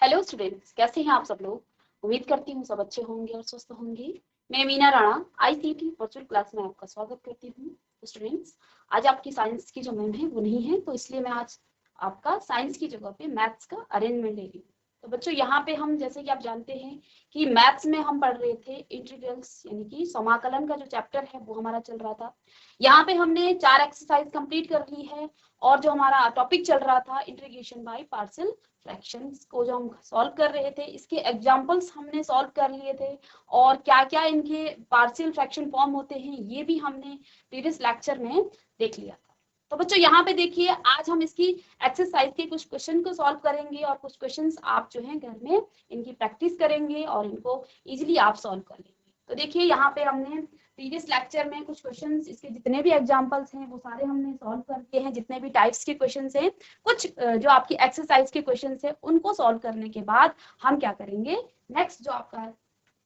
Hello students, कैसे हैं आप सब लोग। उम्मीद करती हूँ सब अच्छे होंगे और स्वस्थ होंगे। मैं Meena Rana ICT virtual class में आपका स्वागत करती हूँ। स्टूडेंट्स, आज आपकी साइंस की जो मैम है वो नहीं है, तो इसलिए मैं आज आपका साइंस की जगह पे मैथ्स का अरेंजमेंट ले रही हूँ। तो बच्चों, यहाँ पे हम जैसे कि आप जानते हैं कि मैथ्स में हम पढ़ रहे थे इंटीग्रल्स, यानी कि समाकलन का जो चैप्टर है वो हमारा चल रहा था। यहाँ पे हमने 4 एक्सरसाइज कंप्लीट कर ली है और जो हमारा टॉपिक चल रहा था इंटीग्रेशन बाय पार्शियल फ्रैक्शंस को जो हम सॉल्व कर रहे थे, इसके एग्जांपल्स हमने सॉल्व कर लिए थे और क्या क्या इनके पार्शियल फ्रैक्शन फॉर्म होते हैं ये भी हमने प्रीवियस लेक्चर में देख लिया था। तो बच्चों, यहाँ पे देखिए, आज हम इसकी एक्सरसाइज के कुछ क्वेश्चन को सॉल्व करेंगे और कुछ क्वेश्चंस आप जो है घर में इनकी प्रैक्टिस करेंगे और इनको इजिली आप सॉल्व कर लेंगे। तो देखिए, यहाँ पे हमने प्रीवियस लेक्चर में कुछ क्वेश्चंस, इसके जितने भी एग्जांपल्स हैं वो सारे हमने सॉल्व करके हैं, जितने भी टाइप्स के क्वेश्चंस हैं। कुछ जो आपकी एक्सरसाइज के क्वेश्चंस है उनको सॉल्व करने के बाद हम क्या करेंगे, नेक्स्ट जो आपका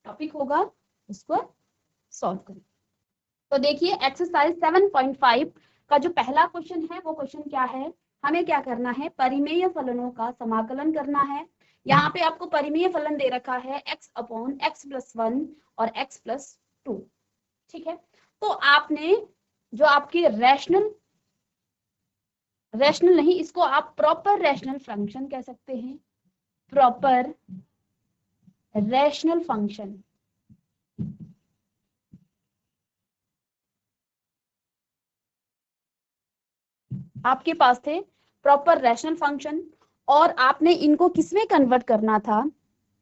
टॉपिक होगा उसको सॉल्व करेंगे। तो देखिए, एक्सरसाइज 7.5 का जो पहला क्वेश्चन है वो क्वेश्चन क्या है, हमें क्या करना है, परिमेय फलनों का समाकलन करना है। यहाँ पे आपको परिमेय फलन दे रखा है x/x+1 और x+2। ठीक है, तो आपने जो आपके रैशनल नहीं, इसको आप प्रॉपर रैशनल फंक्शन कह सकते हैं, प्रॉपर रैशनल फंक्शन। आपके पास थे प्रॉपर रैशनल फंक्शन और आपने इनको किसमें कन्वर्ट करना था,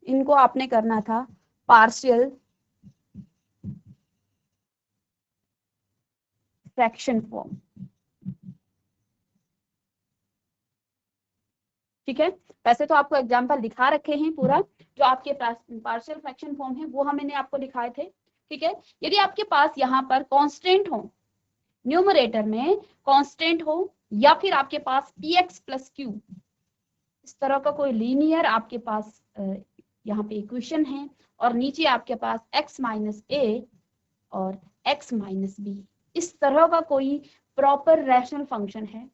इनको आपने करना था पार्शियल फ्रैक्शन फॉर्म। ठीक है, वैसे तो आपको एग्जांपल दिखा रखे हैं, पूरा जो आपके पार्शियल फ्रैक्शन फॉर्म है वो मैंने आपको दिखाए थे। ठीक है, यदि आपके पास यहाँ पर कांस्टेंट हो, न्यूमरेटर में कांस्टेंट हो, या फिर आपके पास px+q इस तरह का कोई लीनियर आपके पास यहाँ पे इक्वेशन है और नीचे आपके पास x-a और x-b इस तरह का कोई प्रॉपर रैशनल फंक्शन है,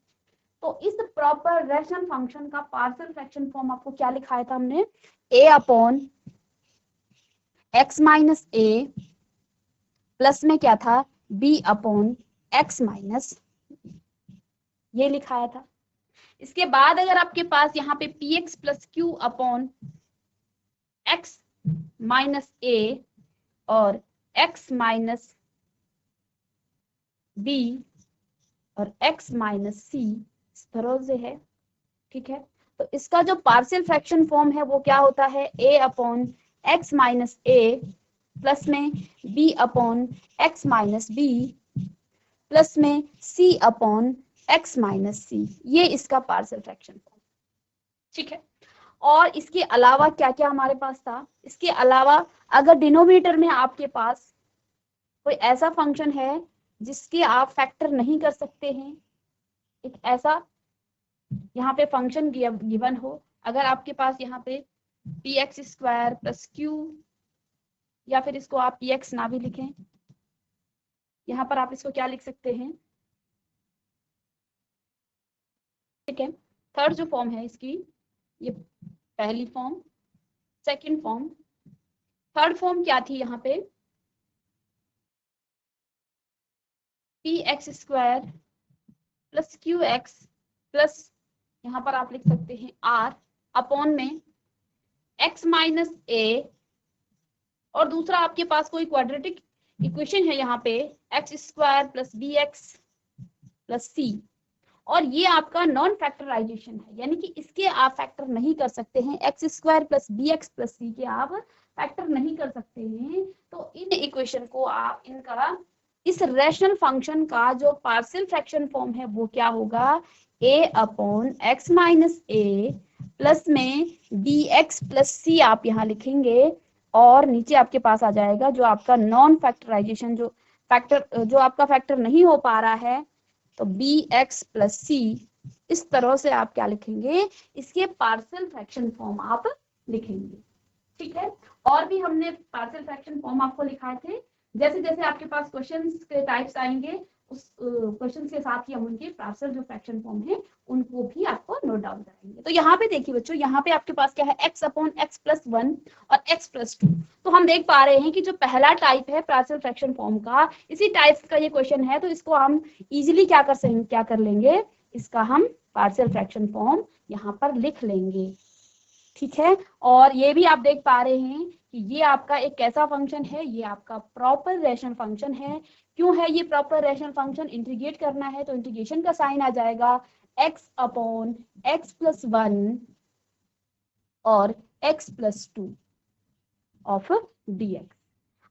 तो इस प्रॉपर रैशनल फंक्शन का पार्शियल फ्रैक्शन फॉर्म आपको क्या लिखाया था हमने, a/x-a प्लस में क्या था, b/x-, ये लिखाया था। इसके बाद अगर आपके पास यहाँ पे px+q/x-a और x-b और x-c इस तरह से है। ठीक है, तो इसका जो पार्शियल फ्रैक्शन फॉर्म है वो क्या होता है, a/x-a प्लस में b/x-b प्लस में c/x-c, ये इसका पार्शियल फ्रैक्शन फॉर्म। ठीक है, और इसके अलावा क्या क्या हमारे पास था, इसके अलावा अगर डिनोमिनेटर में आपके पास कोई ऐसा फंक्शन है जिसके आप फैक्टर नहीं कर सकते हैं, एक ऐसा यहाँ पे फंक्शन गिवन हो, अगर आपके पास यहाँ पे px² + q, या फिर इसको आप px ना भी लिखें, यहाँ पर आप इसको क्या लिख सकते हैं। ठीक है, थर्ड जो फॉर्म है इसकी, ये पहली form, second form, third form क्या थी यहाँ पे, px² + qx प्लस यहाँ पर आप लिख सकते हैं r अपॉन में x-a, और दूसरा आपके पास कोई क्वाड्रेटिक इक्वेशन है यहाँ पे x² + bx + c, और ये आपका नॉन फैक्टराइजेशन है, यानी कि इसके आप फैक्टर नहीं कर सकते हैं, x² + bx + c के आप फैक्टर नहीं कर सकते हैं। तो इन इक्वेशन को आप, इनका इस रैशनल फंक्शन का जो पार्शियल फ्रैक्शन फॉर्म है वो क्या होगा, a/x-a प्लस में bx + c आप यहाँ लिखेंगे, और नीचे आपके पास आ जाएगा जो आपका नॉन फैक्टराइजेशन, जो आपका फैक्टर नहीं हो पा रहा है, तो bx + c इस तरह से आप क्या लिखेंगे, इसके पार्शियल फ्रैक्शन फॉर्म आप लिखेंगे। ठीक है, और भी हमने पार्शियल फ्रैक्शन फॉर्म आपको लिखाए थे, जैसे जैसे आपके पास क्वेश्चंस के टाइप्स आएंगे उस क्वेश्चन के साथ ही हम उनके पार्शियल जो फ्रैक्शन फॉर्म है उनको भी आपको नोट डाउन कराएंगे। तो यहाँ पे देखिए बच्चों, यहाँ पे आपके पास क्या है, x अपॉन x प्लस 1 और x प्लस 2। तो हम देख पा रहे हैं कि जो पहला टाइप है पार्शियल फ्रैक्शन फॉर्म का, इसी टाइप का ये क्वेश्चन है, तो इसको हम इजिली क्या कर लेंगे, इसका हम पार्शियल फ्रैक्शन फॉर्म यहाँ पर लिख लेंगे। ठीक है, और ये भी आप देख पा रहे हैं कि ये आपका एक कैसा फंक्शन है, ये आपका प्रॉपर रैशनल फंक्शन है। क्यों है ये प्रॉपर रैशनल फंक्शन, इंटीग्रेट करना है तो इंटीग्रेशन का साइन आ जाएगा x अपॉन x प्लस 1 और x प्लस 2 ऑफ dx।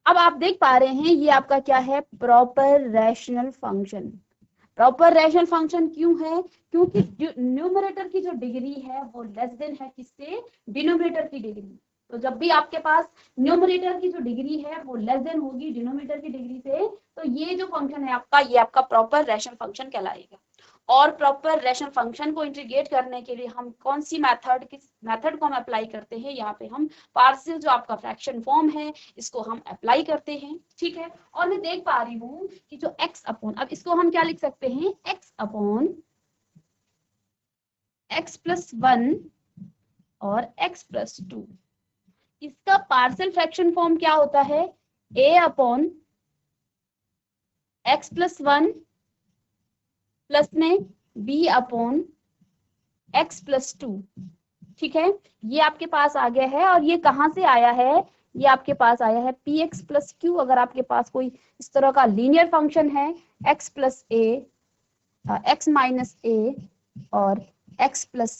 अब आप देख पा रहे हैं ये आपका क्या है, proper rational function. Proper rational function क्यों है, क्योंकि न्यूमरेटर की जो डिग्री है वो लेस देन है किससे, डिनोमिनेटर की डिग्री। तो जब भी आपके पास न्यूमरेटर की जो डिग्री है वो लेस देन होगी डिनोमिनेटर की डिग्री से, तो ये जो फंक्शन है आपका, ये आपका प्रॉपर रैशनल फंक्शन कहलाएगा। और प्रॉपर रैशनल फंक्शन को इंटीग्रेट करने के लिए हम कौन सी किस मेथड को हम अप्लाई करते हैं, यहाँ पे हम पार्शियल जो आपका फ्रैक्शन फॉर्म है इसको हम अप्लाई करते हैं। ठीक है, और मैं देख पा रही हूँ कि जो x अपॉन, अब इसको हम क्या लिख सकते हैं, x अपॉन x प्लस 1 और x प्लस 2, इसका पार्शियल फ्रैक्शन फॉर्म क्या होता है, a upon x plus 1 plus में b अपॉन x प्लस 2। ठीक है, ये आपके पास आ गया है, और ये कहां से आया है, ये आपके पास आया है px प्लस q। अगर आपके पास कोई इस तरह का लीनियर फंक्शन है x plus a, x minus a और x plus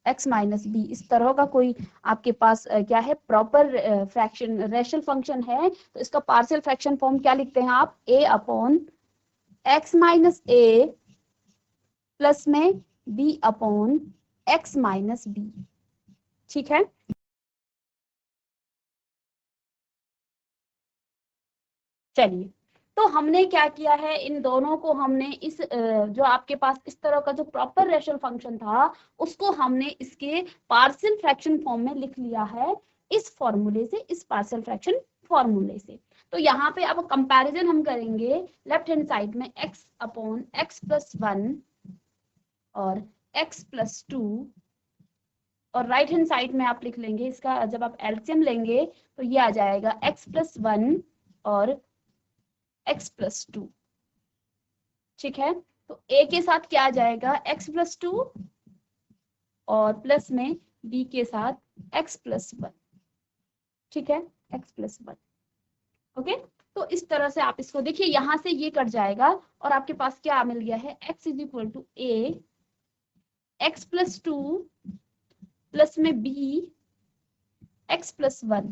x minus b, इस तरह का कोई आपके पास क्या है, प्रॉपर फ्रैक्शन रैशनल फंक्शन है, तो इसका पार्शियल फ्रैक्शन फॉर्म क्या लिखते हैं आप, a upon x minus a plus में b upon x minus b। ठीक है, चलिए, तो हमने क्या किया है, इन दोनों को हमने इस जो आपके पास इस तरह का जो प्रॉपर रैशनल फंक्शन था उसको हमने इसके पार्शियल फ्रैक्शन फॉर्म में लिख लिया है, इस फॉर्मूले से, इस पार्शियल फ्रैक्शन फॉर्मूले से। तो यहाँ पे अब कंपैरिजन हम करेंगे, लेफ्ट हैंड साइड में x अपॉन x प्लस 1 और x प्लस 2, और राइट हैंड साइड में आप लिख लेंगे इसका, जब आप एलसीएम लेंगे तो ये आ जाएगा x प्लस 1 और x प्लस 2। ठीक है, तो a के साथ क्या आ जाएगा, x प्लस 2 और प्लस में b के साथ x प्लस 1। ठीक है, x प्लस 1। ओके, तो इस तरह से आप इसको देखिए, यहां से ये कट जाएगा और आपके पास क्या मिल गया है, x is equal to a x plus 2 plus में b x प्लस 1।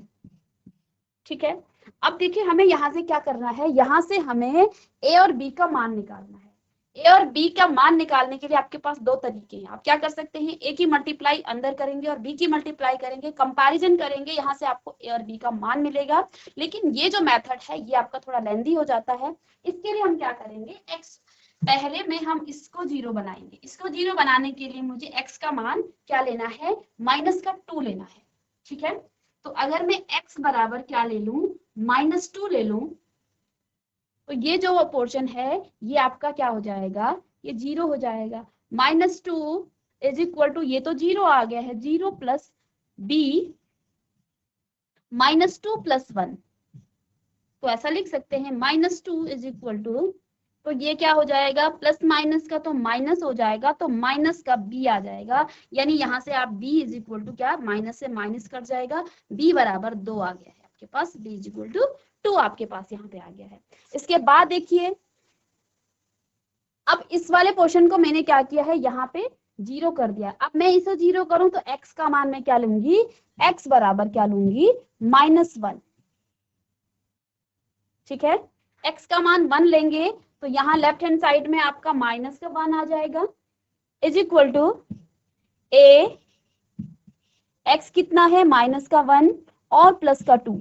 ठीक है, अब देखिए हमें यहाँ से क्या करना है, यहाँ से हमें a और b का मान निकालना है। a और b का मान निकालने के लिए आपके पास दो तरीके हैं। आप क्या कर सकते हैं, a की मल्टीप्लाई अंदर करेंगे और b की मल्टीप्लाई करेंगे, कंपैरिजन करेंगे, यहाँ से आपको a और b का मान मिलेगा। लेकिन ये जो मेथड है ये आपका थोड़ा लेंदी हो जाता है। इसके लिए हम क्या करेंगे, x पहले में हम इसको 0 बनाएंगे। इसको 0 बनाने के लिए मुझे x का मान क्या लेना है, माइनस का 2 लेना है। ठीक है, तो अगर मैं x बराबर क्या ले लूं, -2 ले लूं, तो ये जो पोर्शन है ये आपका क्या हो जाएगा, ये 0 हो जाएगा। -2 इज इक्वल टू, ये तो 0 आ गया है, 0 प्लस b -2 प्लस 1। तो ऐसा लिख सकते हैं, -2 इज इक्वल टू, तो ये क्या हो जाएगा, प्लस माइनस का तो माइनस हो जाएगा, तो माइनस का b आ जाएगा। यानी यहाँ से आप b इज इक्वल टू क्या, माइनस से माइनस कट जाएगा, b बराबर 2 आ गया है आपके पास, b इज इक्वल टू 2 आपके पास यहाँ पे आ गया है। इसके बाद देखिए, अब इस वाले पोर्शन को मैंने क्या किया है, यहाँ पे 0 कर दिया। अब मैं इसे 0 करूं तो x का मान मैं क्या लूंगी, x बराबर क्या लूंगी, -1। ठीक है, x का मान 1 लेंगे तो यहाँ लेफ्ट हैंड साइड में आपका माइनस का 1 आ जाएगा, is equal to a, x कितना है, माइनस का 1 और प्लस का 2,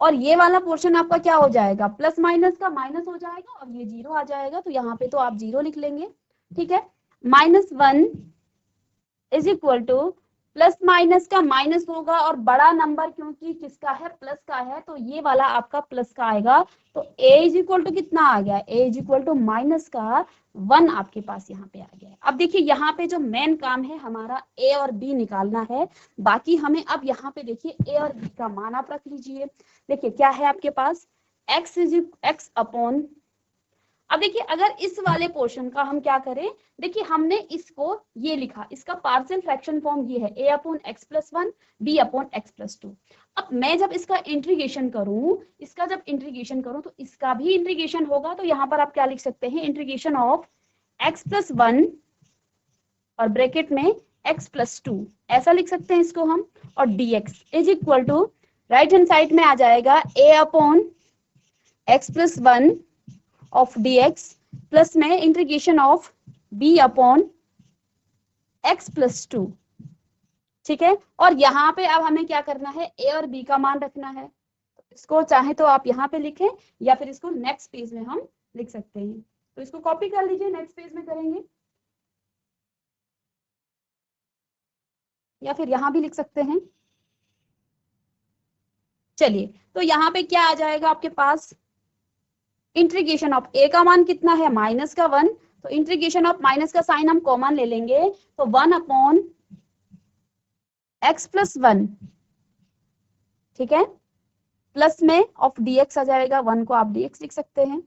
और ये वाला पोर्शन आपका क्या हो जाएगा, प्लस माइनस का माइनस हो जाएगा और ये 0 आ जाएगा, तो यहाँ पे तो आप 0 लिख लेंगे। ठीक है, -1 is equal two plus minus का माइनस होगा और बड़ा नंबर क्योंकि किसका है, प्लस का है, तो ये वाला आपका प्लस का आएगा। तो a इज इक्वल टू कितना आ गया, a is equal to minus का 1 आपके पास यहाँ पे आ गया है। अब देखिए यहाँ पे जो मेन काम है हमारा a और b निकालना है, बाकी हमें अब यहाँ पे देखिए a और b का मान आप रख लीजिए। देखिए क्या है आपके पास, x अपॉन, अब देखिए अगर इस वाले पोर्शन का हम क्या करें, देखिए हमने इसको ये लिखा, इसका पार्शियल फ्रैक्शन फॉर्म ये है a upon X plus 1 b upon X plus 2। अब मैं जब इसका इंटीग्रेशन करूं, तो इसका भी इंटीग्रेशन होगा, तो यहाँ पर आप क्या लिख सकते हैं, इंटीग्रेशन ऑफ x प्लस 1 और ब्रैकेट में x प्लस 2, ऐसा लिख सकते हैं इसको हम, और dx is equal to right hand side में आ जाएगा a upon X plus 1 of dx plus में integration of b upon x plus 2। ठीक है, और यहाँ पे अब हमें क्या करना है, a और b का मान रखना है। इसको चाहे तो आप यहाँ पे लिखें या फिर इसको नेक्स्ट पेज में हम लिख सकते हैं, तो इसको कॉपी कर लीजिए, नेक्स्ट पेज में करेंगे या फिर यहाँ भी लिख सकते हैं। चलिए, तो यहाँ पे क्या आ जाएगा आपके पास, इंटीग्रेशन ऑफ a का मान कितना है, माइनस का 1, तो इंटीग्रेशन ऑफ माइनस का साइन हम कॉमन ले लेंगे, तो 1 अपॉन x प्लस 1, ठीक है, प्लस में ऑफ dx आ जाएगा, 1 को आप dx लिख सकते हैं।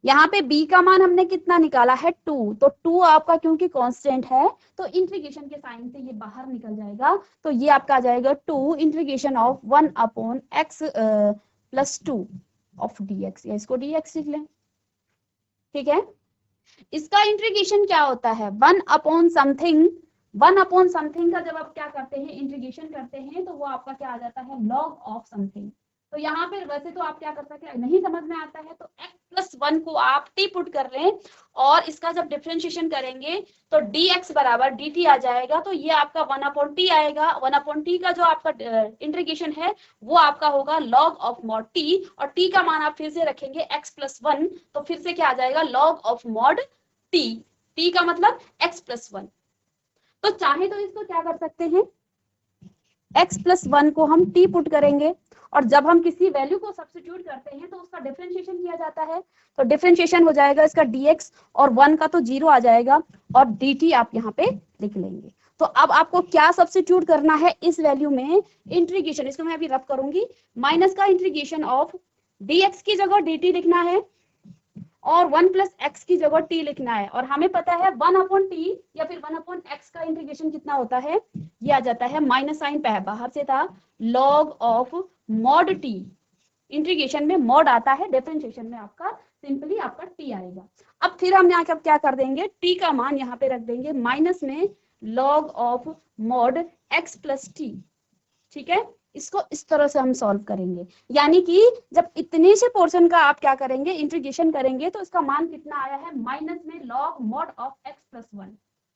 यहाँ पे b का मान हमने कितना निकाला है, 2, तो 2 आपका क्योंकि कांस्टेंट है तो इंटीग्रेशन के साइन से ये बाहर निकल जाएगा, तो ये आपका आ जाएगा 2 integration of 1 upon x plus 2 of dx, या इसको dx लिख लें। ठीक है, इसका इंटीग्रेशन क्या होता है, 1 अपॉन समथिंग का जब आप क्या करते हैं, इंटीग्रेशन करते हैं, तो वो आपका क्या आ जाता है, लॉग ऑफ समथिंग। तो यहाँ पे वैसे तो आप क्या कर सकते हैं, नहीं समझ में आता है तो x प्लस 1 को आप t पुट कर लें, और इसका जब डिफरेंशिएशन करेंगे तो dx बराबर dt आ जाएगा, तो ये आपका 1 अपॉन t आएगा। 1 अपॉन t का जो आपका इंटीग्रेशन है वो आपका होगा log ऑफ मॉड t, और t का मान आप फिर से रखेंगे x प्लस 1, तो फिर से क्या आ जाएगा, log of mod t, t का मतलब x प्लस 1। तो चाहे तो इसको क्या कर सकते हैं, x प्लस 1 को हम t पुट करेंगे, और जब हम किसी वैल्यू को सब्स्टिट्यूट करते हैं तो उसका डिफरेंशिएशन किया जाता है, तो डिफरेंशिएशन हो जाएगा इसका dx, और 1 का तो 0 आ जाएगा, और dt आप यहाँ पे लिख लेंगे। तो अब आपको क्या सब्स्टिट्यूट करना है इस वैल्यू में, इंटीग्रेशन, इसको मैं अभी रब करूंगी, माइनस का इंटीग्रेशन ऑफ dx की जगह dt लिखना है, और 1 प्लस एक्स की जगह t लिखना है, और हमें पता है 1 अपॉन टी या फिर 1 अपॉन एक्स का इंटीग्रेशन कितना होता है, ये आ जाता है, माइनस साइन बाहर से था, log of mod T, integration में मॉड आता है, डिफरेंशिएशन में आपका सिंपली आपका t आएगा। अब फिर हम यहाँ क्या कर देंगे, t का मान यहाँ पे रख देंगे, माइनस में log of mod x plus T. ठीक है, इसको इस तरह से हम सॉल्व करेंगे, यानी कि जब इतने से पोर्शन का आप क्या करेंगे, इंटीग्रेशन करेंगे, तो इसका मान कितना आया है, माइनस में log mod of x plus 1।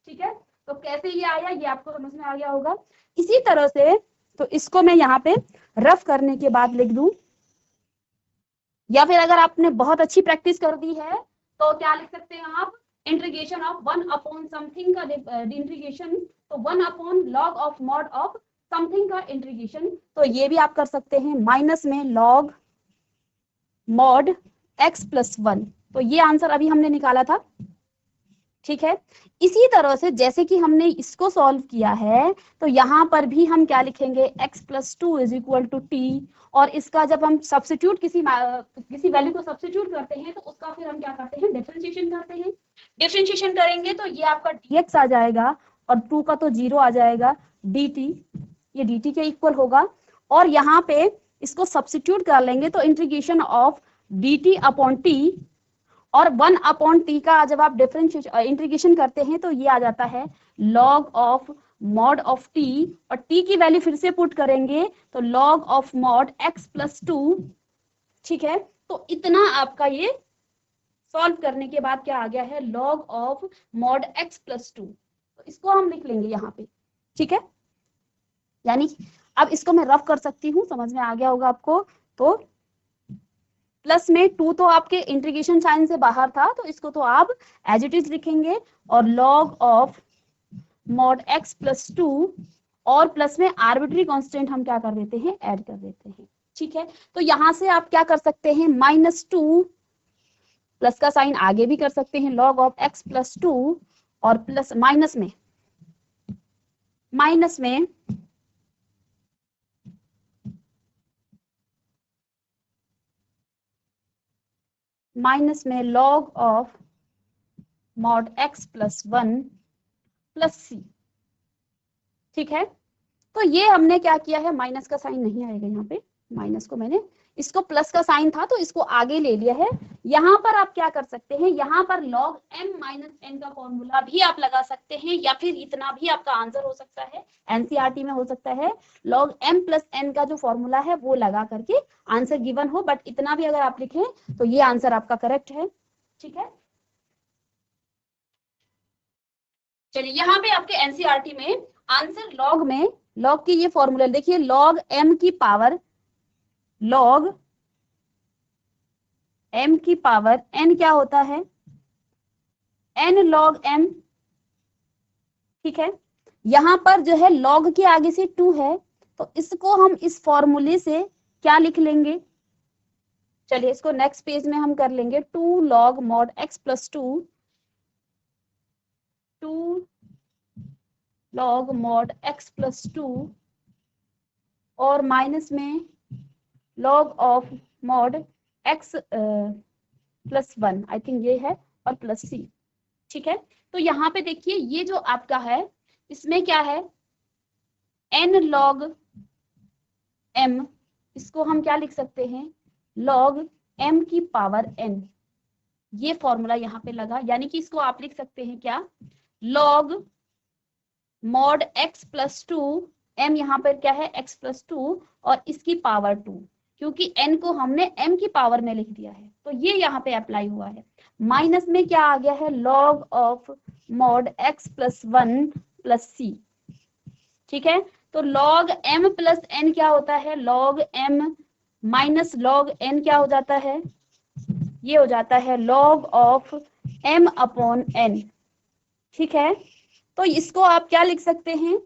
ठीक है, तो कैसे ये आया ये आपको समझ में आ गया होगा। इसी तरह से तो इसको मैं यहाँ पे रफ करने के बाद लिख दूं, या फिर अगर आपने बहुत अच्छी प्रैक्टिस कर दी है तो क्या लिख सकते हैं आप, इंटीग्रेशन ऑफ 1 अपॉन समथिंग का इंटीग्रेशन, तो 1 upon log of mod of something का इंटीग्रेशन, तो ये भी आप कर सकते हैं, माइनस में लॉग मॉड x प्लस 1, तो ये आंसर अभी हमने निकाला था। ठीक है, इसी तरह से जैसे कि हमने इसको सॉल्व किया है, तो यहाँ पर भी हम क्या लिखेंगे, x plus 2 is equal to t, और इसका जब हम सब्स्टिट्यूट किसी वैल्यू को सब्स्टिट्यूट करते हैं तो उसका फिर हम क्या करते हैं, डिफरेंशिएशन करते हैं। डिफरेंशिएशन करेंगे तो ये आपका dx आ जाएगा, और 2 का तो 0 आ जाएगा, dt, ये dt के इक्वल होगा, और यहाँ पे इसको सब्स्टिट्यूट कर लेंगे तो integration of dt upon t, और 1 अपॉन t का जब आप डिफरेंशिएशन इंटीग्रेशन करते हैं तो ये आ जाता है log of mod of t, और t की वैल्यू फिर से पुट करेंगे तो log of mod x plus 2। ठीक है, तो इतना आपका ये सॉल्व करने के बाद क्या आ गया है, log of mod x plus 2, तो इसको हम लिख लेंगे यहाँ पे। ठीक है, यानी अब इसको मैं रफ कर सकती हूँ, समझ में आ गया होगा आपको। तो प्लस में 2 तो आपके इंटीग्रेशन साइन से बाहर था, तो इसको तो आप एज इट इज लिखेंगे, और log of mod x plus 2 और प्लस में आर्बिट्री कांस्टेंट हम क्या कर देते हैं, ऐड कर देते हैं। ठीक है, तो यहां से आप क्या कर सकते हैं, -2 प्लस का साइन आगे भी कर सकते हैं, log ऑफ x + 2 और प्लस माइनस में log of mod x + 1 + c। ठीक है, तो ये हमने क्या किया है, माइनस का साइन नहीं आएगा यहाँ पे, माइनस को मैंने, इसको प्लस का साइन था तो इसको आगे ले लिया है। यहाँ पर आप क्या कर सकते हैं, यहाँ पर log m - n का फॉर्मूला भी आप लगा सकते हैं, या फिर इतना भी आपका आंसर हो सकता है, एनसीईआरटी में हो सकता है log m + n का जो फॉर्मूला है वो लगा करके आंसर गिवन हो, बट इतना भी अगर आप लिखें तो ये आंसर आपका करेक्ट है। ठीक है, चलिए यहाँ पे आपके एनसीईआरटी में आंसर लॉग में, लॉग की ये फॉर्मूला देखिए, log m की पावर n क्या होता है, n log m। ठीक है, यहां पर जो है log के आगे से 2 है, तो इसको हम इस फॉर्मूले से क्या लिख लेंगे, चलिए इसको नेक्स्ट पेज में हम कर लेंगे, 2 log mod x + 2 log mod x + 2 और माइनस में log of mod x + 1, I think ये है, और प्लस c। ठीक है, तो यहाँ पे देखिए ये जो आपका है इसमें क्या है, n log m, इसको हम क्या लिख सकते हैं, log m की पावर n, ये फॉर्मूला यहाँ पे लगा, यानी कि इसको आप लिख सकते हैं क्या, log mod x + 2, m यहाँ पर क्या है x + 2 और इसकी पावर 2, क्योंकि n को हमने m की पावर में लिख दिया है तो ये यहाँ पे अप्लाई हुआ है। माइनस में क्या आ गया है, log of mod x + 1 + c। ठीक है, तो log m + n क्या होता है, log m - log n क्या हो जाता है, ये हो जाता है log ऑफ m/n। ठीक है, तो इसको आप क्या लिख सकते हैं,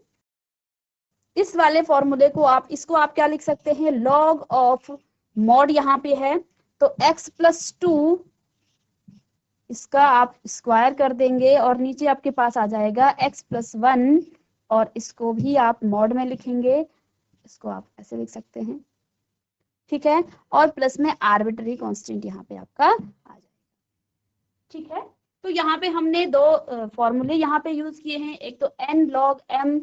इस वाले फॉर्मूले को आप, इसको आप क्या लिख सकते हैं, log ऑफ mod यहाँ पे है तो x + 2, इसका आप स्क्वायर कर देंगे और नीचे आपके पास आ जाएगा x + 1 और इसको भी आप मॉड में लिखेंगे, इसको आप ऐसे लिख सकते हैं। ठीक है, और प्लस में आर्बिट्री कांस्टेंट यहाँ पे आपका आ जाएगा। ठीक है, तो यहाँ पे हमने दो फॉर्मूले यहाँ पे यूज किए हैं, एक तो n log m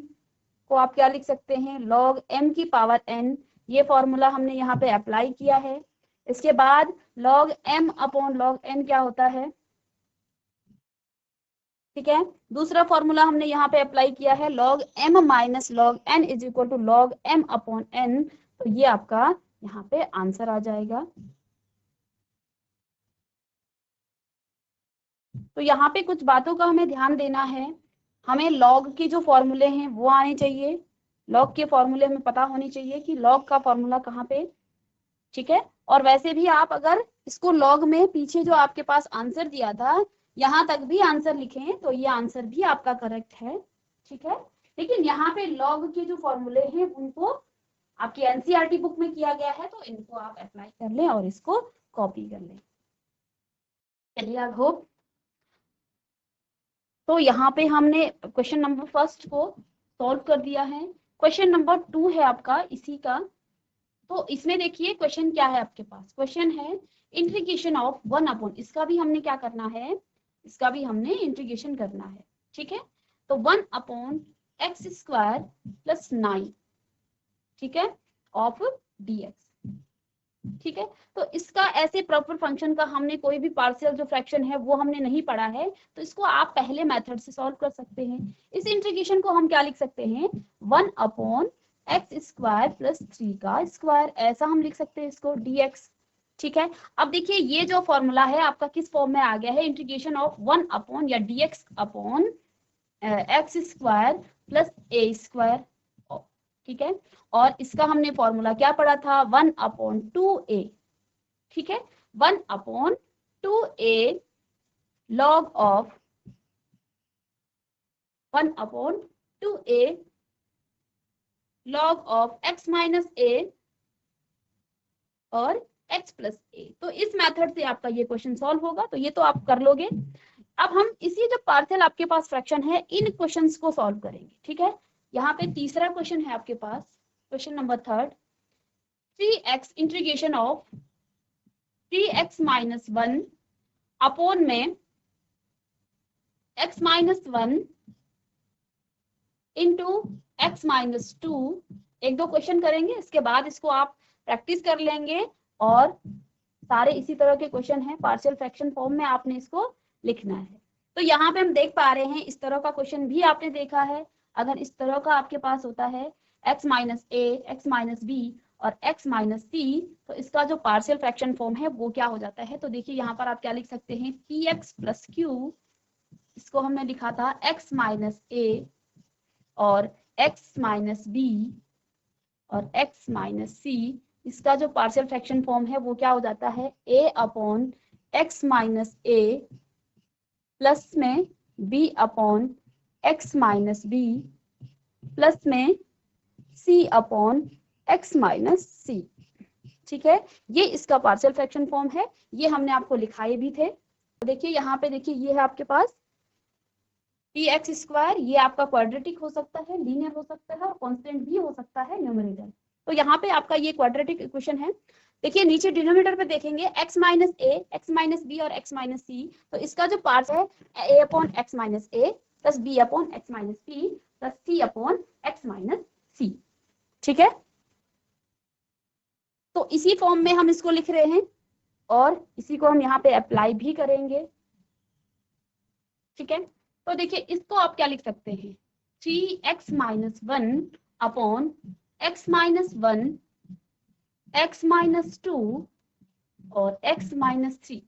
को आप क्या लिख सकते हैं, log m की पावर n, ये फॉर्मूला हमने यहाँ पे अप्लाई किया है। इसके बाद log m/log n क्या होता है, ठीक है, दूसरा फॉर्मूला हमने यहाँ पे अप्लाई किया है log m - log n = log m/n, तो ये आपका यहाँ पे आंसर आ जाएगा। तो यहाँ पे कुछ बातों का हमें ध्यान देना है, हमें log के जो फॉर्मूले हैं वो आने चाहिए, log के फॉर्मूले हमें पता होनी चाहिए कि log का फॉर्मूला कहाँ पे। ठीक है, और वैसे भी आप अगर इसको log में पीछे जो आपके पास आंसर दिया था यहाँ तक भी आंसर लिखें तो ये आंसर भी आपका करेक्ट है। ठीक है, लेकिन यहाँ पे log के जो फॉर्मूले हैं उनको आपकी एनसीईआरटी बुक में किया गया है तो इनको आप अप्लाई कर लें और इसको कॉपी कर लें। चलिए आई होप, तो यहाँ पे हमने क्वेश्चन नंबर 1 को सॉल्व कर दिया है। क्वेश्चन नंबर 2 है आपका इसी का, तो इसमें देखिए क्वेश्चन क्या है आपके पास, क्वेश्चन है इंटीग्रेशन ऑफ 1/, इसका भी हमने क्या करना है, इसका भी हमने इंटीग्रेशन करना है। ठीक है, तो 1/x² + 9, ठीक है, ऑफ dx। ठीक है, तो इसका ऐसे प्रॉपर फंक्शन का हमने कोई भी पार्शियल जो फ्रैक्शन है वो हमने नहीं पढ़ा है, तो इसको आप पहले मेथड से सॉल्व कर सकते हैं। इस इंटीग्रेशन को हम क्या लिख सकते हैं, 1/x² + 3 का स्क्वायर, ऐसा हम लिख सकते हैं इसको dx। ठीक है, अब देखिए ये जो फॉर्मूला है आपका किस फॉर्म में आ गया है, इंटीग्रेशन ऑफ 1/ या dx/x² + a²। ठीक है, और इसका हमने फॉर्मूला क्या पढ़ा था, 1/2a। ठीक है, 1/2a log of 1/2a log of x minus A और x प्लस ए। तो इस मेथड से आपका ये क्वेश्चन सॉल्व होगा, तो ये तो आप कर लोगे। अब हम इसी जो पार्शियल आपके पास फ्रैक्शन है इन क्वेश्चंस को सॉल्व करेंगे, ठीक है। यहाँ पे तीसरा क्वेश्चन है आपके पास, question number third, 3x integration of 3x minus 1 upon में x minus 1 into x minus 2। एक दो क्वेश्चन करेंगे, इसके बाद इसको आप प्रैक्टिस कर लेंगे और सारे इसी तरह के क्वेश्चन हैं, पार्शियल फ्रैक्शन फॉर्म में आपने इसको लिखना है। तो यहाँ पे हम देख पा रहे हैं इस तरह का क्वेश्चन भी आपने देखा है। अगर इस तरह का आपके पास होता है x minus A, X minus B और x माइनस सी, तो इसका जो पार्शियल फ्रैक्शन फॉर्म है वो क्या हो जाता है। तो देखिए यहाँ पर आप क्या लिख सकते हैं, px प्लस क्यू, इसको हमने लिखा था x माइनस ए और x माइनस बी और x माइनस सी, इसका जो पार्शियल फ्रैक्शन फॉर्म है वो क्या हो जाता है, a upon x minus A plus में b upon x minus B plus में c अपॉन x माइनस सी। ठीक है, ये इसका पार्शियल फ्रैक्शन फॉर्म है, ये हमने आपको लिखाए भी थे। तो देखिए यहाँ पे देखिए ये है आपके पास px स्क्वायर, ये आपका क्वाड्रेटिक हो सकता है, लीनियर हो सकता है और कांस्टेंट भी हो सकता है न्यूमरेटर। तो यहाँ पे आपका ये क्वाड्रेटिक इक्वेशन है। देखिए नीचे डिनोमिनेटर पे देखेंगे x minus A, X minus B और x माइनस सी, तो इसका जो पार्ट है a upon X minus A plus B upon X minus B plus C upon X minus सी। ठीक है, तो इसी फॉर्म में हम इसको लिख रहे हैं और इसी को हम यहाँ पे अप्लाई भी करेंगे। ठीक है, तो देखिए इसको आप क्या लिख सकते हैं, 3x minus 1 upon x minus 1, x minus 2 और x माइनस 3।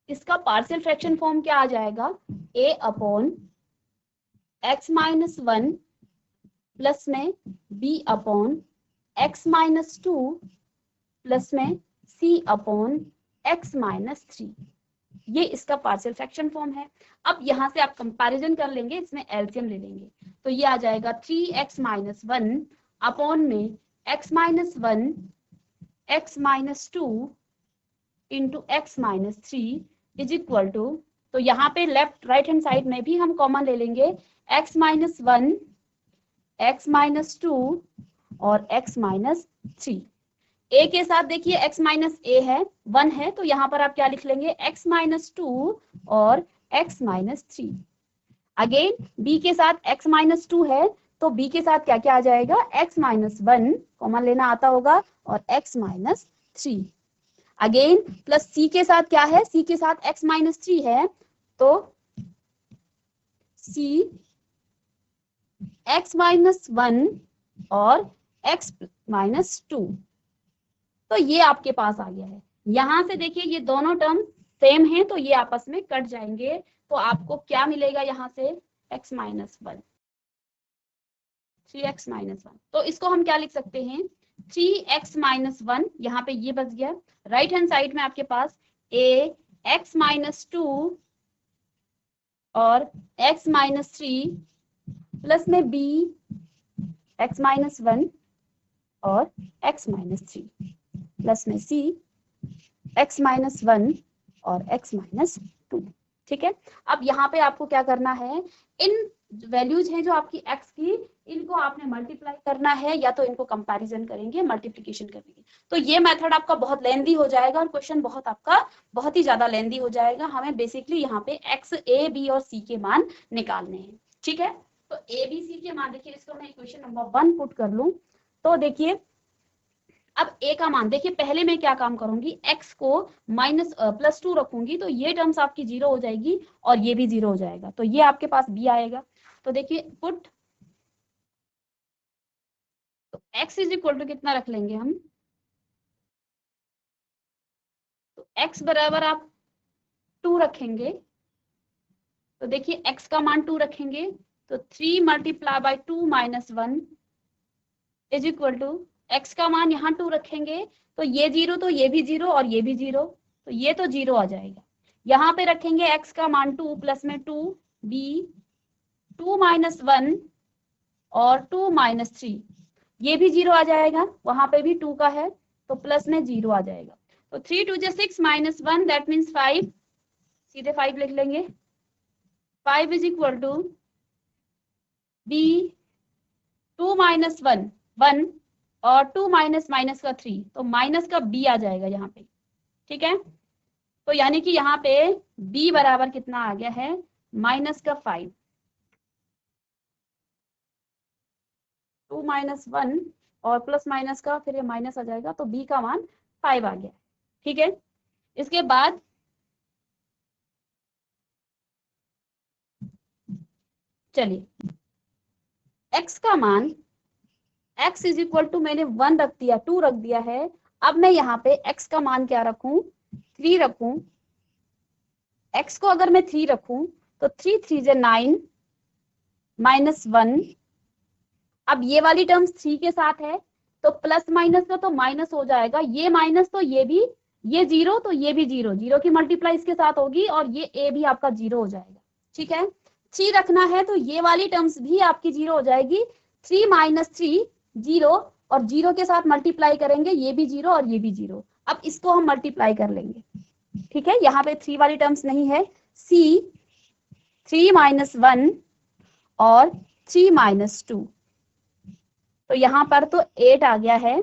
इसका पार्शियल फ्रैक्शन फॉर्म क्या आ जाएगा, a upon x minus 1 plus में b upon x minus 2 plus में c अपॉन x माइनस 3। ये इसका पार्शियल फ्रैक्शन फॉर्म है। अब यहाँ से आप कंपैरिजन कर लेंगे, इसमें एलसीएम ले लेंगे, तो ये आ जाएगा 3x माइनस 1 अपॉन में x minus 1 x minus 2 into x minus 3 is equal to, तो यहाँ पे लेफ्ट राइट हैंड साइड में भी हम कॉमन ले लेंगे, x माइनस 1 x माइनस 2 और x माइनस 3। a के साथ देखिए x माइनस a है 1 है, तो यहाँ पर आप क्या लिख लेंगे, x माइनस 2 और x माइनस 3। अगेन b के साथ x माइनस 2 है, तो b के साथ क्या क्या आ जाएगा, x माइनस 1 कॉमन लेना आता होगा और x minus 3। Again plus c के साथ क्या है, c के साथ x माइनस 3 है, तो c x माइनस 1 और x माइनस 2। तो ये आपके पास आ गया है। यहां से देखिए ये दोनों टर्म सेम हैं, तो ये आपस में कट जाएंगे, तो आपको क्या मिलेगा यहाँ से, x माइनस 1, 3x माइनस 1। तो इसको हम क्या लिख सकते हैं, 3x माइनस 1, यहाँ पे ये बच गया। राइट हैंड साइड में आपके पास a x माइनस 2 और x माइनस 3 प्लस में b x माइनस 1 और x माइनस 3 प्लस में c x माइनस 1 और x माइनस 2। ठीक है, अब यहाँ पे आपको क्या करना है, इन वैल्यूज हैं जो आपकी x की, इनको आपने मल्टीप्लाई करना है या तो इनको कंपैरिजन करेंगे, मल्टीप्लिकेशन करेंगे। तो ये मेथड आपका बहुत लेंदी हो जाएगा और क्वेश्चन बहुत ही ज्यादा लेंदी हो जाएगा। हमें बेसिकली यहाँ पे x, a, b और c के मान निकालने हैं। ठीक है, तो a, b, c के मान देखिए, इसको मैं इक्वेशन नंबर 1 पुट कर लूं, तो देखिए अब a का मान देखिए, पहले मैं क्या काम करूंगी, x को माइनस प्लस 2 रखूंगी, तो ये टर्म्स आपकी 0 हो जाएगी और ये भी 0 हो जाएगा, तो ये आपके पास b आएगा। तो देखिए पुट, तो x इज इक्वल टू कितना रख लेंगे हम, तो x बराबर आप 2 रखेंगे, तो देखिए x का मान 2 रखेंगे, तो 3 multiply by 2 minus 1 is equal to, x का मान यहाँ 2 रखेंगे, तो ये 0 तो ये भी 0 और ये भी 0, तो ये तो 0 आ जाएगा। यहाँ पे रखेंगे x का मान 2 प्लस में 2 b 2 माइनस 1 और 2 माइनस 3, ये भी 0 आ जाएगा, वहां पे भी 2 का है तो प्लस में 0 आ जाएगा। तो 3 2 जा 6 माइनस 1 दैट मीन्स 5, सीधे 5 लिख लेंगे। 5 is equal to b 2 minus 1 1 और 2 माइनस माइनस का 3, तो माइनस का बी आ जाएगा यहाँ पे। ठीक है, तो यानी कि यहाँ पे b बराबर कितना आ गया है, माइनस का 5। 2 माइनस 1 और प्लस माइनस का फिर ये माइनस आ जाएगा, तो b का मान 5 आ गया। ठीक है, इसके बाद चलिए x का मान, x इज इक्वल टू मैंने 1 रख दिया, 2 रख दिया है। अब मैं यहाँ पे x का मान क्या रखूं, 3 रखूं। x को अगर मैं 3 रखूं तो 3 3 जे 9 माइनस 1। अब ये वाली टर्म्स 3 के साथ है तो प्लस माइनस का तो माइनस हो जाएगा, ये माइनस तो ये भी, ये 0 तो ये भी 0, 0 की मल्टीप्लाई इसके साथ होगी और ये a भी आपका 0 हो जाएगा। ठीक है, 3 रखना है तो ये वाली टर्म्स भी आपकी 0 हो जाएगी। 3 माइनस 3 0 और 0 के साथ मल्टीप्लाई करेंगे, ये भी 0 और ये भी 0। अब इसको हम मल्टीप्लाई कर लेंगे। ठीक है, यहाँ पे 3 वाली टर्म्स नहीं है, c 3 माइनस 1 और 3 माइनस 2, तो यहाँ पर तो 8 आ गया है।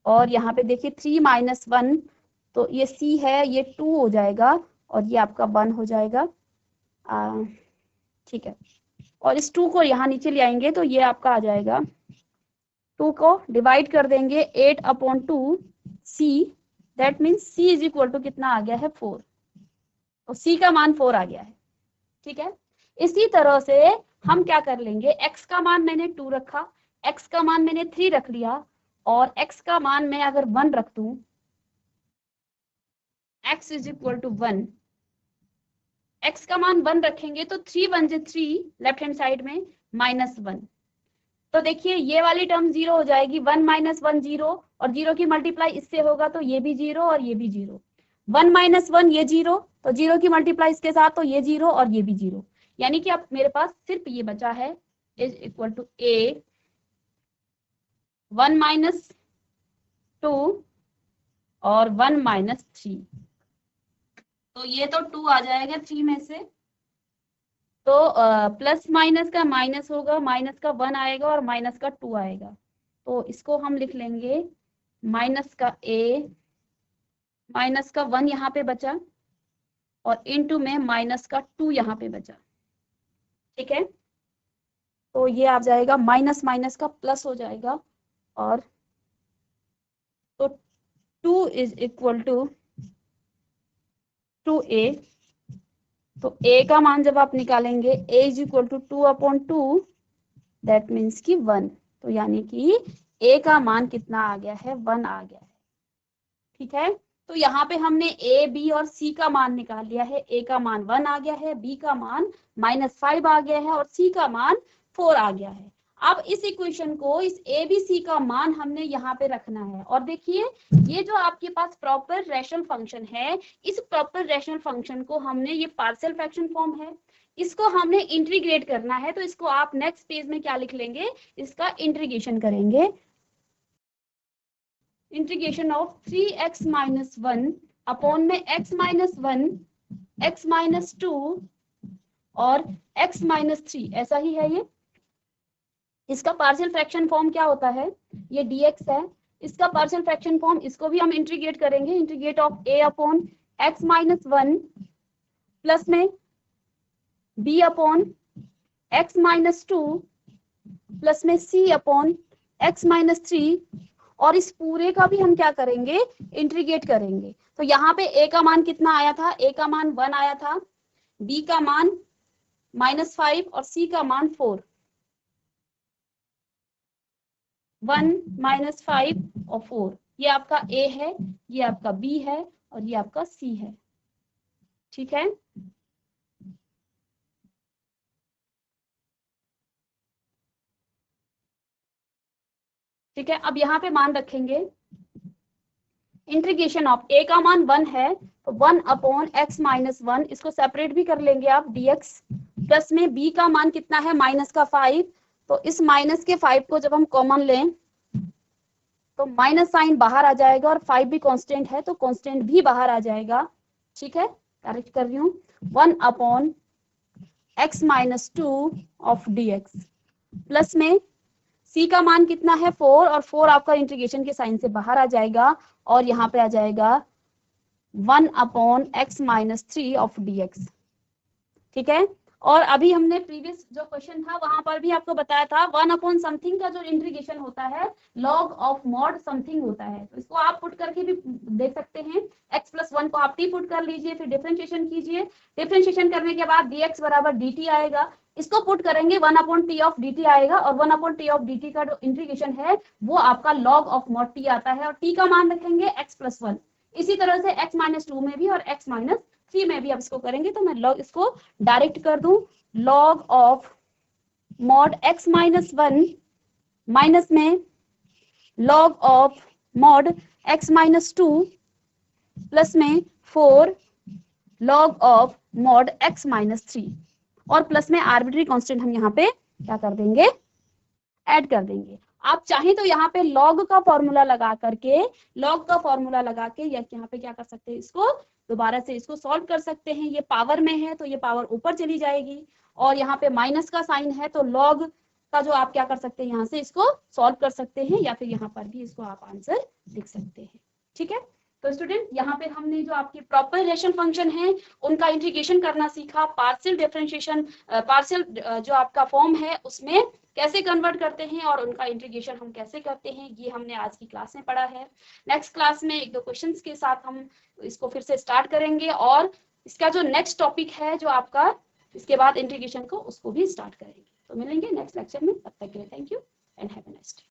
और यहाँ पे देखिए 3 माइनस 1, तो ये c है, ये 2 हो जाएगा और ये आपका 1 हो जाएगा। ठीक है, और इस 2 को यहाँ नीचे ले आएंगे तो ये आपका आ जाएगा, 2 को डिवाइड कर देंगे 8/2 c, that means c is equal to कितना आ गया है, 4। तो c का मान 4 आ गया है। ठीक है, इसी तरह से हम क्या कर लेंगे, x का मान मैंने 2 रखा, x का मान मैंने 3 रख लिया और x का मान मैं अगर 1 रख दूं, x is equal to 1, x का मान 1 रखेंगे तो 3 1 जे 3 लेफ्ट हैंड साइड में माइनस 1। तो देखिए ये वाली टर्म 0 हो जाएगी, 1 माइनस 1 0 और 0 की मल्टीप्लाई इससे होगा तो ये भी 0 और ये भी 0। 1 माइनस 1 ये 0, तो 0 की मल्टीप्लाई इसके साथ तो ये 0 और ये भी 0। यानी कि अब मेरे पास सिर्फ ये बचा है, is equal to a 1 minus 2 और 1 माइनस 3। तो ये तो 2 आ जाएगा 3 में से, तो प्लस माइनस का माइनस होगा, माइनस का 1 आएगा और माइनस का 2 आएगा। तो इसको हम लिख लेंगे माइनस का a, माइनस का 1 यहाँ पे बचा और इनटू में माइनस का 2 यहाँ पे बचा। ठीक है, तो ये आ जाएगा माइनस माइनस का प्लस हो जाएगा, और तो 2 इज इक्वल टू 2a। तो a का मान जब आप निकालेंगे, a is equal to 2/2, that means की 1। तो यानी कि a का मान कितना आ गया है, 1 आ गया है। ठीक है, तो यहाँ पे हमने a, b और c का मान निकाल लिया है। a का मान 1 आ गया है, b का मान -5 आ गया है और c का मान 4 आ गया है। अब इस इक्वेशन को, इस a b c का मान हमने यहाँ पे रखना है। और देखिए ये जो आपके पास प्रॉपर रैशनल फंक्शन है, इस प्रॉपर रैशनल फंक्शन को हमने, ये पार्शियल फ्रैक्शन फॉर्म है, इसको हमने इंटीग्रेट करना है। तो इसको आप नेक्स्ट पेज में क्या लिख लेंगे, इसका इंटीग्रेशन करेंगे। Integration of 3x minus 1 upon में x माइनस 1, x माइनस 2 और x माइनस 3, ऐसा ही है ये। इसका पार्शियल फ्रैक्शन फॉर्म क्या होता है, ये dx है। इसका पार्शियल फ्रैक्शन फॉर्म, इसको भी हम इंटीग्रेट करेंगे। Integrate of a upon x minus 1 plus में b upon x minus 2 plus में c अपॉन x माइनस 3, और इस पूरे का भी हम क्या करेंगे, इंटीग्रेट करेंगे। तो यहाँ पे a का मान कितना आया था, a का मान 1 आया था, b का मान -5 और c का मान 4। 1 -5 और 4, ये आपका a है, ये आपका b है और ये आपका c है। ठीक है, ठीक है, अब यहाँ पे मान रखेंगे। इंटीग्रेशन ऑफ a का मान 1 है तो 1 अपॉन x माइनस 1, इसको सेपरेट भी कर लेंगे आप, dx प्लस में b का मान कितना है, -5, तो इस माइनस के 5 को जब हम कॉमन लें तो माइनस साइन बाहर आ जाएगा और 5 भी कांस्टेंट है तो कांस्टेंट भी बाहर आ जाएगा। ठीक है, करेक्ट कर रही हूँ। 1 upon x minus 2 of dx plus में c का मान कितना है 4 और 4 आपका इंटीग्रेशन के साइन से बाहर आ जाएगा और यहाँ पे आ जाएगा 1 upon x minus 3 of dx। ठीक है, और अभी हमने प्रीवियस जो क्वेश्चन था वहां पर भी आपको बताया था 1 अपॉन समथिंग का जो इंटीग्रेशन होता है लॉग ऑफ मॉड समथिंग होता है। तो इसको आप पुट करके भी देख सकते हैं। x प्लस 1 को आप t पुट कर लीजिए, फिर डिफरेंशिएशन कीजिए। डिफरेंशिएशन करने के बाद dx बराबर dt आएगा। इसको पुट करेंगे 1 अपॉन टी ऑफ dt आएगा और 1 अपॉन टी ऑफ dt का जो इंटीग्रेशन है वो आपका लॉग ऑफ मॉड t आता है और t का मान रखेंगे x प्लस 1। इसी तरह से x माइनस 2 में भी और x माइनस 3 में भी अब इसको करेंगे तो मैं लॉग इसको डायरेक्ट कर दूं। Log of mod x minus 1 minus में log of mod x minus 2 plus में 4 log of mod x minus 3 और प्लस में आर्बिट्री कांस्टेंट हम यहाँ पे क्या कर देंगे, ऐड कर देंगे। आप चाहें तो यहाँ पे लॉग का फॉर्मूला लगा करके या यहाँ पे क्या कर सकते हैं, इसको दोबारा से इसको सॉल्व कर सकते हैं। ये पावर में है तो ये पावर ऊपर चली जाएगी और यहाँ पे माइनस का साइन है तो लॉग का जो आप क्या कर सकते हैं यहाँ से इसको सॉल्व कर सकते हैं या फिर यहाँ पर भी इसको आप आंसर लिख सकते हैं। ठीक है, तो स्टूडेंट यहाँ पे हमने जो आपके प्रॉपर रिलेशन फंक्शन है उनका इंटीग्रेशन करना सीखा। पार्शियल डिफरेंशिएशन पार्शियल जो आपका फॉर्म है उसमें कैसे कन्वर्ट करते हैं और उनका इंटीग्रेशन हम कैसे करते हैं, ये हमने आज की क्लास में पढ़ा है। नेक्स्ट क्लास में एक दो क्वेश्चंस के साथ हम इसको फिर से स्टार्ट करेंगे और इसका जो नेक्स्ट टॉपिक है जो आपका इसके बाद इंटीग्रेशन को उसको भी स्टार्ट करेंगे। तो मिलेंगे नेक्स्ट लेक्चर में, तब तक के लिए thank you and have a nice day.